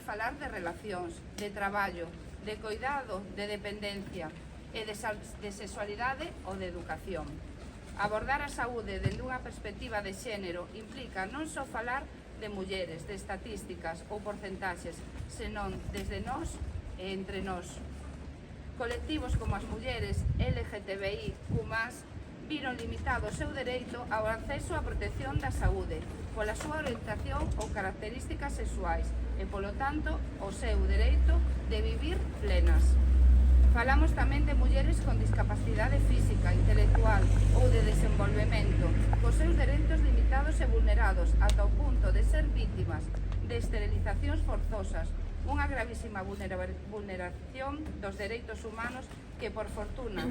falar de relacións, de traballo, de coidado, de dependencia e de sexualidade ou de educación. Abordar a saúde dende unha perspectiva de xénero implica non só falar de mulleres, de estatísticas ou porcentaxes, senón desde nós e entre nós. Colectivos como as mulleres LGTBIQ+, viron limitado o seu dereito ao acceso á protección da saúde pola súa orientación ou características sexuais e, polo tanto, o seu dereito de vivir plenas. Falamos tamén de mulleres con discapacidade física, intelectual ou de desenvolvemento, cos seus dereitos limitados e vulnerados ata o punto de ser vítimas de esterilizacións forzosas, unha gravísima vulneración dos dereitos humanos que, por fortuna,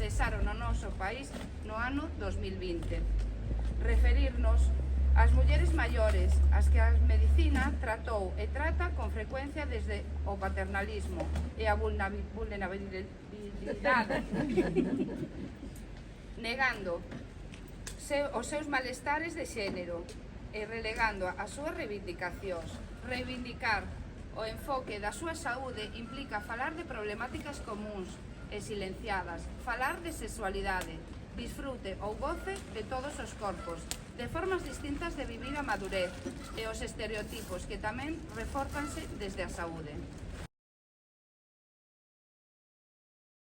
cesaron no noso país no ano 2020. Referirnos ás mulleres maiores, as que a medicina tratou e trata con frecuencia desde o paternalismo e a vulnerabilidade, negando os seus malestares de xénero e relegando as súas reivindicacións. Reivindicar o enfoque da súa saúde implica falar de problemáticas comúns e silenciadas, falar de sexualidade, disfrute ou goce de todos os corpos, de formas distintas de vivir a madurez e os estereotipos que tamén refórcanse desde a saúde.